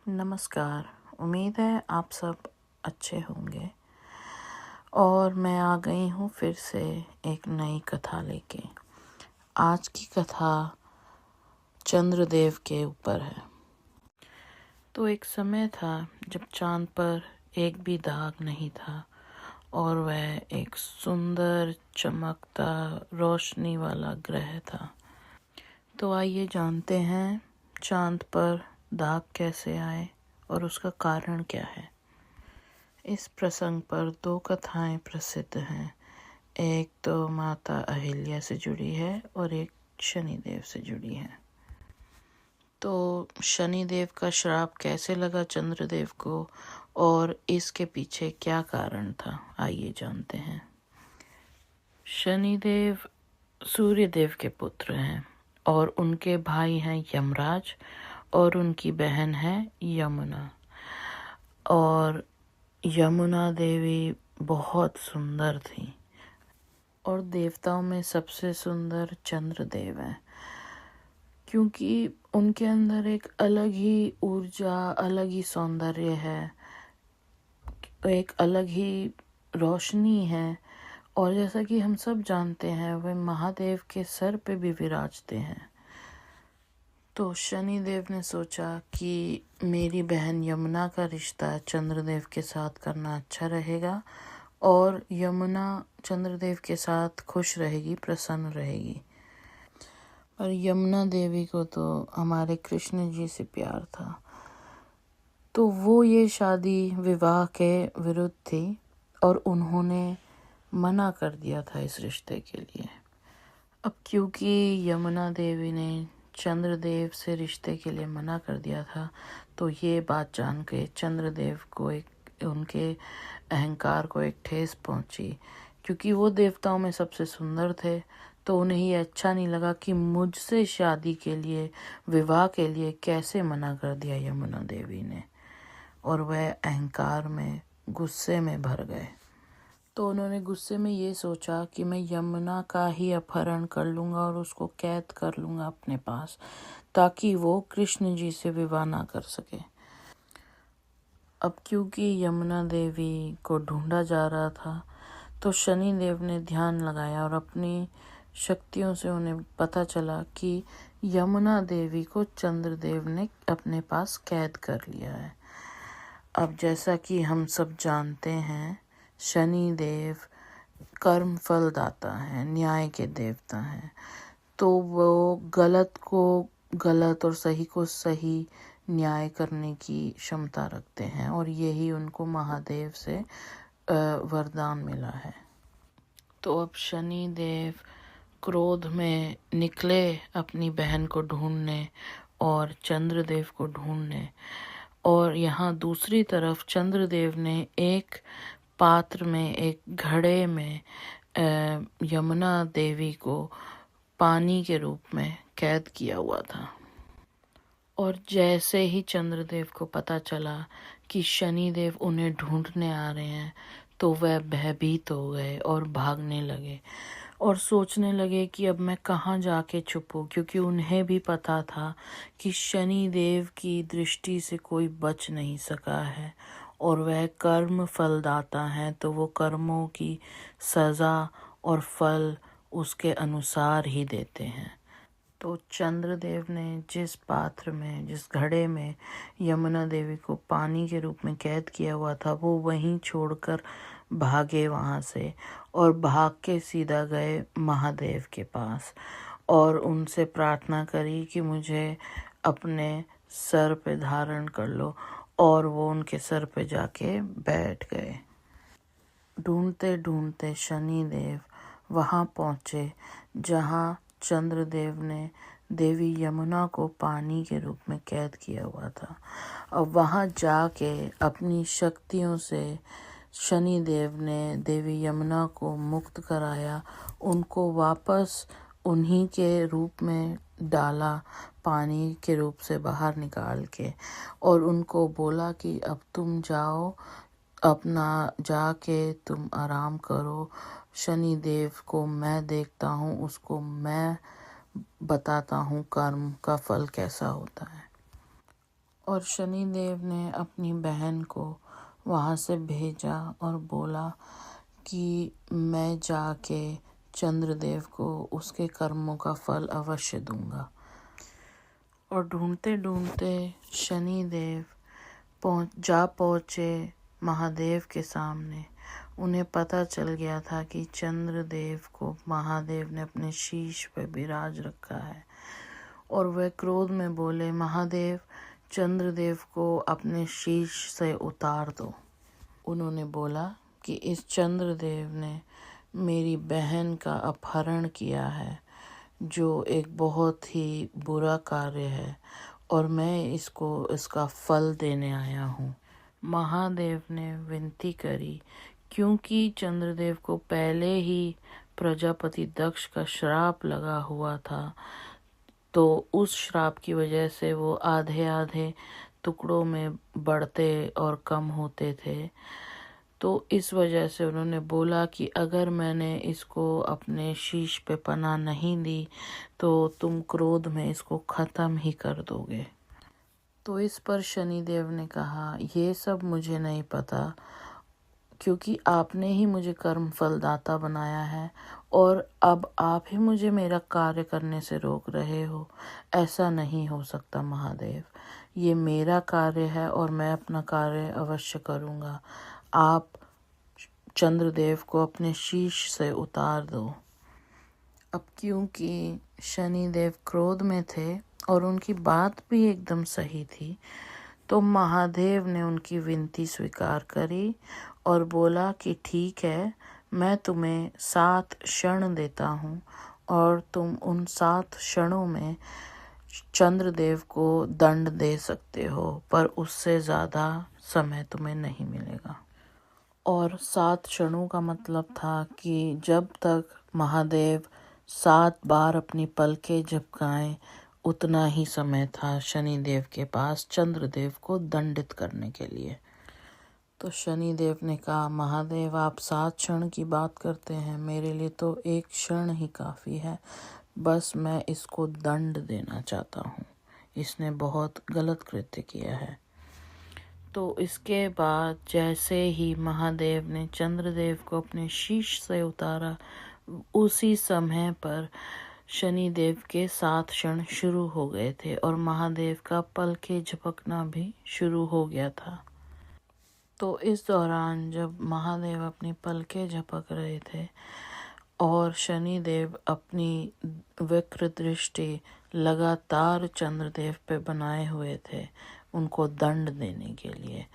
नमस्कार। उम्मीद है आप सब अच्छे होंगे और मैं आ गई हूँ फिर से एक नई कथा लेके। आज की कथा चंद्रदेव के ऊपर है। तो एक समय था जब चांद पर एक भी दाग नहीं था और वह एक सुंदर चमकता रोशनी वाला ग्रह था। तो आइए जानते हैं चांद पर दाग कैसे आए और उसका कारण क्या है। इस प्रसंग पर दो कथाएं प्रसिद्ध हैं। एक तो माता अहिल्या से जुड़ी है और एक शनिदेव से जुड़ी है। तो शनिदेव का श्राप कैसे लगा चंद्रदेव को और इसके पीछे क्या कारण था, आइए जानते हैं। शनिदेव सूर्यदेव के पुत्र हैं और उनके भाई हैं यमराज और उनकी बहन है यमुना। और यमुना देवी बहुत सुंदर थी और देवताओं में सबसे सुंदर चंद्रदेव हैं, क्योंकि उनके अंदर एक अलग ही ऊर्जा, अलग ही सौंदर्य है, एक अलग ही रोशनी है। और जैसा कि हम सब जानते हैं वे महादेव के सर पे भी विराजते हैं। तो शनिदेव ने सोचा कि मेरी बहन यमुना का रिश्ता चंद्रदेव के साथ करना अच्छा रहेगा और यमुना चंद्रदेव के साथ खुश रहेगी, प्रसन्न रहेगी। पर यमुना देवी को तो हमारे कृष्ण जी से प्यार था, तो वो ये शादी विवाह के विरुद्ध थी और उन्होंने मना कर दिया था इस रिश्ते के लिए। अब क्योंकि यमुना देवी ने चंद्रदेव से रिश्ते के लिए मना कर दिया था, तो ये बात जान के चंद्रदेव को उनके अहंकार को एक ठेस पहुंची, क्योंकि वो देवताओं में सबसे सुंदर थे। तो उन्हें ये अच्छा नहीं लगा कि मुझसे शादी के लिए, विवाह के लिए कैसे मना कर दिया यमुना देवी ने, और वह अहंकार में, गुस्से में भर गए। तो उन्होंने गुस्से में ये सोचा कि मैं यमुना का ही अपहरण कर लूँगा और उसको कैद कर लूँगा अपने पास, ताकि वो कृष्ण जी से विवाह ना कर सके। अब क्योंकि यमुना देवी को ढूंढा जा रहा था, तो शनि देव ने ध्यान लगाया और अपनी शक्तियों से उन्हें पता चला कि यमुना देवी को चंद्रदेव ने अपने पास कैद कर लिया है। अब जैसा कि हम सब जानते हैं, शनि देव कर्म फल दाता है, न्याय के देवता हैं। तो वो गलत को गलत और सही को सही न्याय करने की क्षमता रखते हैं और यही उनको महादेव से वरदान मिला है। तो अब शनि देव क्रोध में निकले अपनी बहन को ढूंढने और चंद्रदेव को ढूंढने। और यहाँ दूसरी तरफ चंद्रदेव ने एक पात्र में, एक घड़े में यमुना देवी को पानी के रूप में कैद किया हुआ था। और जैसे ही चंद्रदेव को पता चला कि शनिदेव उन्हें ढूंढने आ रहे हैं, तो वह भयभीत हो गए और भागने लगे और सोचने लगे कि अब मैं कहाँ जाके छुपूं, क्योंकि उन्हें भी पता था कि शनिदेव की दृष्टि से कोई बच नहीं सका है और वह कर्म फलदाता है। तो वो कर्मों की सज़ा और फल उसके अनुसार ही देते हैं। तो चंद्रदेव ने जिस पात्र में, जिस घड़े में यमुना देवी को पानी के रूप में कैद किया हुआ था, वो वहीं छोड़कर भागे वहाँ से और भाग के सीधा गए महादेव के पास और उनसे प्रार्थना करी कि मुझे अपने सर पे धारण कर लो। और वो उनके सर पे जाके बैठ गए। ढूंढते ढूंढते शनिदेव वहाँ पहुँचे जहाँ चंद्रदेव ने देवी यमुना को पानी के रूप में कैद किया हुआ था। अब वहाँ जाके अपनी शक्तियों से शनिदेव ने देवी यमुना को मुक्त कराया, उनको वापस उन्हीं के रूप में डाला, पानी के रूप से बाहर निकाल के, और उनको बोला कि अब तुम जाओ, अपना जाके तुम आराम करो। शनिदेव को मैं देखता हूँ, उसको मैं बताता हूँ कर्म का फल कैसा होता है। और शनिदेव ने अपनी बहन को वहाँ से भेजा और बोला कि मैं जाके चंद्रदेव को उसके कर्मों का फल अवश्य दूंगा। और ढूंढते ढूंढते शनिदेव पहुँचे महादेव के सामने। उन्हें पता चल गया था कि चंद्रदेव को महादेव ने अपने शीश पर बिराज रखा है। और वह क्रोध में बोले, महादेव, चंद्रदेव को अपने शीश से उतार दो। उन्होंने बोला कि इस चंद्रदेव ने मेरी बहन का अपहरण किया है, जो एक बहुत ही बुरा कार्य है, और मैं इसको इसका फल देने आया हूँ। महादेव ने विनती करी, क्योंकि चंद्रदेव को पहले ही प्रजापति दक्ष का श्राप लगा हुआ था, तो उस श्राप की वजह से वो आधे आधे टुकड़ों में बढ़ते और कम होते थे। तो इस वजह से उन्होंने बोला कि अगर मैंने इसको अपने शीश पे पनाह नहीं दी तो तुम क्रोध में इसको ख़त्म ही कर दोगे। तो इस पर शनिदेव ने कहा, ये सब मुझे नहीं पता, क्योंकि आपने ही मुझे कर्म फलदाता बनाया है और अब आप ही मुझे मेरा कार्य करने से रोक रहे हो। ऐसा नहीं हो सकता महादेव, ये मेरा कार्य है और मैं अपना कार्य अवश्य करूँगा। आप चंद्रदेव को अपने शीश से उतार दो। अब क्योंकि शनिदेव क्रोध में थे और उनकी बात भी एकदम सही थी, तो महादेव ने उनकी विनती स्वीकार करी और बोला कि ठीक है, मैं तुम्हें 7 क्षण देता हूँ और तुम उन 7 क्षणों में चंद्रदेव को दंड दे सकते हो, पर उससे ज़्यादा समय तुम्हें नहीं मिलेगा। और 7 क्षणों का मतलब था कि जब तक महादेव 7 बार अपनी पलकें झपकाएं, उतना ही समय था शनिदेव के पास चंद्रदेव को दंडित करने के लिए। तो शनिदेव ने कहा, महादेव, आप 7 क्षण की बात करते हैं, मेरे लिए तो 1 क्षण ही काफ़ी है, बस मैं इसको दंड देना चाहता हूँ, इसने बहुत गलत कृत्य किया है। तो इसके बाद जैसे ही महादेव ने चंद्रदेव को अपने शीश से उतारा, उसी समय पर शनिदेव के 7 क्षण शुरू हो गए थे और महादेव का पलके झपकना भी शुरू हो गया था। तो इस दौरान जब महादेव अपनी पलके झपक रहे थे और शनिदेव अपनी वक्र दृष्टि लगातार चंद्रदेव पे बनाए हुए थे उनको दंड देने के लिए,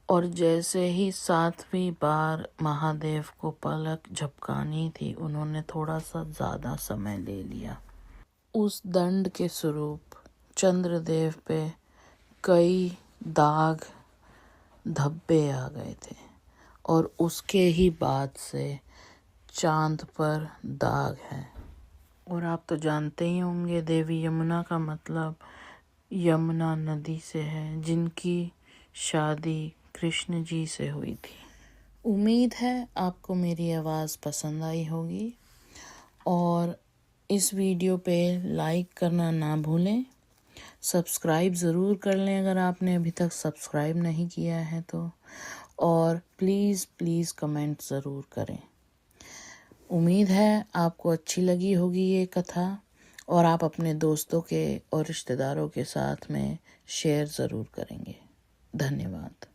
और जैसे ही 7वीं बार महादेव को पलक झपकानी थी, उन्होंने थोड़ा सा ज़्यादा समय ले लिया। उस दंड के स्वरूप चंद्रदेव पे कई दाग धब्बे आ गए थे और उसके ही बाद से चांद पर दाग है। और आप तो जानते ही होंगे, देवी यमुना का मतलब यमुना नदी से है, जिनकी शादी कृष्ण जी से हुई थी। उम्मीद है आपको मेरी आवाज़ पसंद आई होगी और इस वीडियो पे लाइक करना ना भूलें। सब्सक्राइब ज़रूर कर लें अगर आपने अभी तक सब्सक्राइब नहीं किया है तो, और प्लीज़ कमेंट ज़रूर करें। उम्मीद है आपको अच्छी लगी होगी ये कथा और आप अपने दोस्तों के और रिश्तेदारों के साथ में शेयर ज़रूर करेंगे। धन्यवाद।